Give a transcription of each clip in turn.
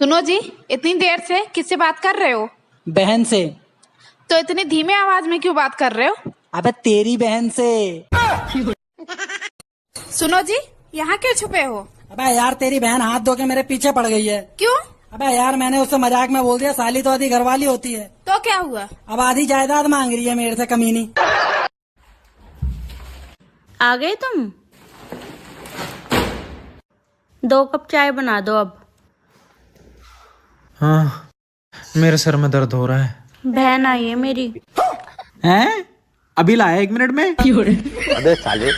सुनो जी, इतनी देर से किससे बात कर रहे हो? बहन से। तो इतनी धीमे आवाज में क्यों बात कर रहे हो? अबे तेरी बहन से। सुनो जी, यहाँ क्यों छुपे हो? अबे यार तेरी बहन हाथ धो के मेरे पीछे पड़ गई है। क्यों? अबे यार मैंने उससे मजाक में बोल दिया साली तो आधी घरवाली होती है। तो क्या हुआ? अब आधी जायदाद मांग रही है मेरे से कमीनी। आ गए तुम? 2 कप चाय बना दो अब। हाँ, मेरे सर में दर्द हो रहा है। बहन आई है मेरी। हैं? अभी लाया 1 मिनट में। अबे साले।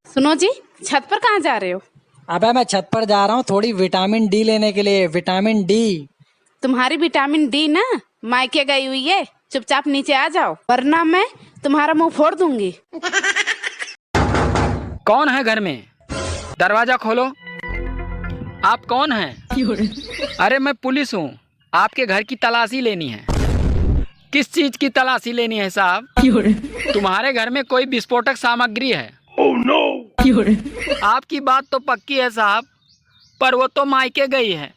सुनो जी, छत पर कहाँ जा रहे हो? अबे मैं छत पर जा रहा हूँ थोड़ी विटामिन डी लेने के लिए। Vitamin D. तुम्हारी विटामिन डी ना मायके गई हुई है, चुपचाप नीचे आ जाओ वरना मैं तुम्हारा मुंह फोड़ दूंगी। कौन है घर में? दरवाजा खोलो। आप कौन हैं? अरे मैं पुलिस हूँ, आपके घर की तलाशी लेनी है। किस चीज की तलाशी लेनी है साहब? तुम्हारे घर में कोई विस्फोटक सामग्री है? oh, no! आपकी बात तो पक्की है साहब, पर वो तो मायके गई है।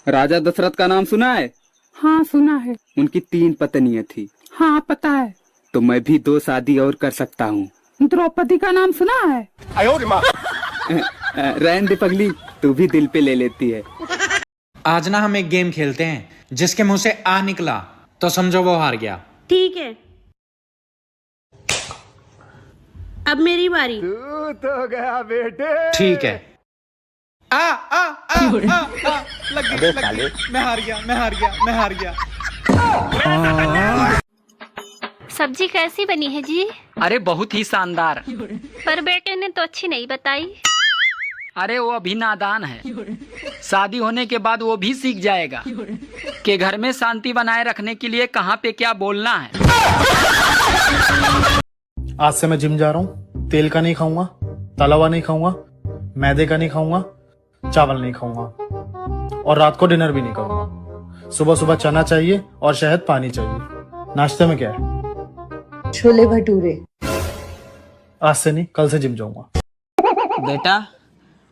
राजा दशरथ का नाम सुना है? हाँ सुना है। उनकी 3 पत्नियां थी। हाँ पता है। तो मैं भी 2 शादी और कर सकता हूँ। द्रौपदी का नाम सुना है? रहन दे पगली, तू भी दिल पे ले लेती है। आज ना हम एक गेम खेलते हैं, जिसके मुंह से आ निकला तो समझो वो हार गया। ठीक है, अब मेरी बारी। तू तो गया बेटे। ठीक है। आ आ आ आ लग गई, अबे साले। मैं हार गया। सब्जी कैसी बनी है जी? अरे बहुत ही शानदार। पर बेटे ने तो अच्छी नहीं बताई। अरे वो अभी नादान है, शादी होने के बाद वो भी सीख जाएगा कि घर में शांति बनाए रखने के लिए कहाँ पे क्या बोलना है। आज से मैं जिम जा रहा हूँ। तेल का नहीं खाऊंगा, तला हुआ नहीं खाऊंगा, मैदे का नहीं खाऊंगा, चावल नहीं खाऊंगा और रात को डिनर भी नहीं करूंगा। सुबह सुबह चना चाहिए और शहद पानी चाहिए। नाश्ते में क्या है? छोले भटूरे। आज से नहीं, कल से जिम जाऊंगा। बेटा,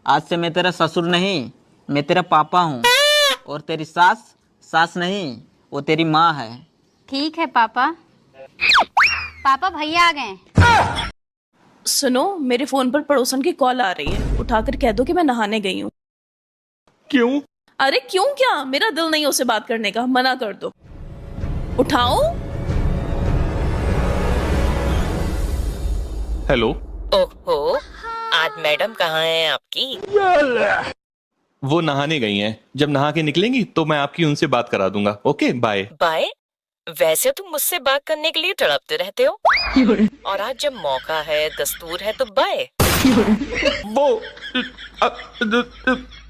आज से मैं तेरा ससुर नहीं, मैं तेरा पापा हूँ। और तेरी सास नहीं, वो तेरी माँ है। ठीक है पापा। पापा भैया आ गए। सुनो, मेरे फोन पर पड़ोसन की कॉल आ रही है, उठाकर कह दो कि मैं नहाने गई हूँ। क्यों? अरे क्यों क्या, मेरा दिल नहीं उससे बात करने का, मना कर दो। उठाओ। हेलो। ओहो, आज मैडम कहाँ हैं आपकी? वो नहाने गई हैं। जब नहा के निकलेंगी तो मैं आपकी उनसे बात करा दूंगा। Okay bye. बाय? वैसे तुम मुझसे बात करने के लिए तड़पते रहते हो, और आज जब मौका है, दस्तूर है, तो बाय। वो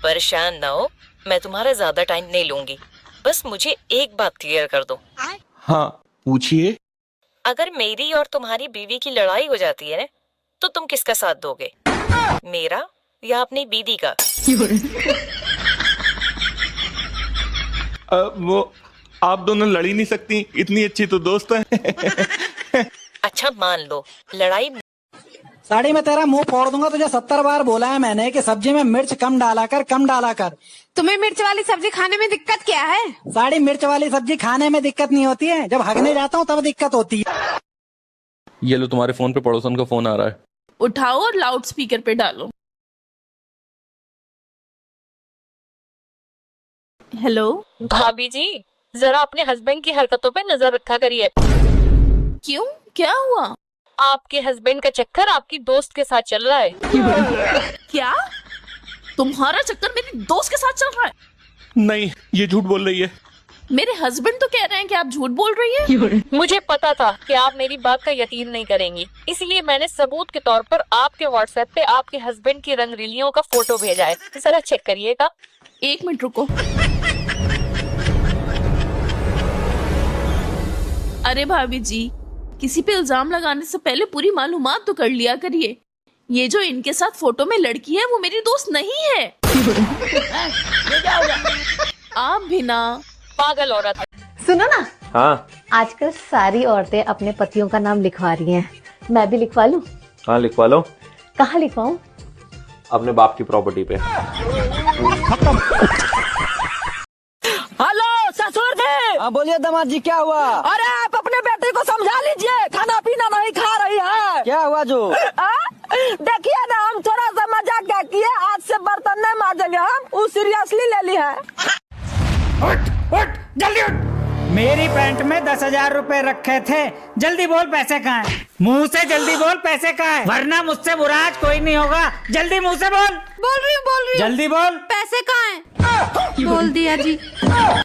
परेशान ना हो, मैं तुम्हारा ज्यादा टाइम नहीं लूंगी। बस मुझे एक बात क्लियर कर दो। हाँ पूछिए। अगर मेरी और तुम्हारी बीवी की लड़ाई हो जाती है तो तुम किसका साथ दोगे, मेरा या अपनी बीवी का? वो आप दोनों लड़ ही नहीं सकती, इतनी अच्छी तो दोस्त है। अच्छा मान लो लड़ाई। साड़ी में तेरा मुंह फोड़ दूंगा। तुझे 70 बार बोला है मैंने कि सब्जी में मिर्च कम डाला कर। तुम्हें मिर्च वाली सब्जी खाने में दिक्कत क्या है? साड़ी मिर्च वाली सब्जी खाने में दिक्कत नहीं होती है, जब हगने जाता हूँ तब दिक्कत होती है। ये लो, तुम्हारे फोन पे पड़ोसन का फोन आ रहा है। उठाओ और लाउड स्पीकर पे डालो। हेलो भाभी जी, जरा अपने हस्बैंड की हरकतों पे नजर रखा करिए। क्यों, क्या हुआ? आपके हस्बैंड का चक्कर आपकी दोस्त के साथ चल रहा है। क्या? तुम्हारा चक्कर मेरी दोस्त के साथ चल रहा है? नहीं, ये झूठ बोल रही है। मेरे हस्बैंड तो कह रहे हैं कि आप झूठ बोल रही हैं। मुझे पता था कि आप मेरी बात का यकीन नहीं करेंगी, इसलिए मैंने सबूत के तौर पर आपके व्हाट्सएप पे आपके हस्बैंड की रंगरलियों का फोटो भेजा है। जरा चेक करिएगा। 1 मिनट रुको। अरे भाभी जी, किसी पे इल्जाम लगाने से पहले पूरी मालूमात तो कर लिया करिए। ये जो इनके साथ फोटो में लड़की है वो मेरी दोस्त नहीं है। आप भी ना पागल औरत। सुनो ना। हाँ। आजकल सारी औरतें अपने पतियों का नाम लिखवा रही हैं, मैं भी लिखवा लूं? हाँ लिखवा लो। कहाँ लिखवाऊं? अपने बाप की प्रॉपर्टी पे। हेलो ससुर जी। हाँ बोलिए दामाद जी, क्या हुआ? अरे आप अपने बेटे को समझा लीजिए, खाना पीना नहीं खा रही है। क्या हुआ जो? देखिए ना, हम थोड़ा सा मजाक किए, आज से बर्तन नहीं मांजेंगे, हम वो सीरियसली ले ली है। उठ जल्दी उठ। मेरी पैंट में 10,000 रुपए रखे थे, जल्दी बोल पैसे कहाँ हैं? मुंह से जल्दी बोल पैसे कहाँ हैं, वरना मुझसे बुरा आज कोई नहीं होगा। जल्दी मुंह से बोल। बोल रही हूँ जल्दी बोल। पैसे कहाँ हैं? बोल दिया जी।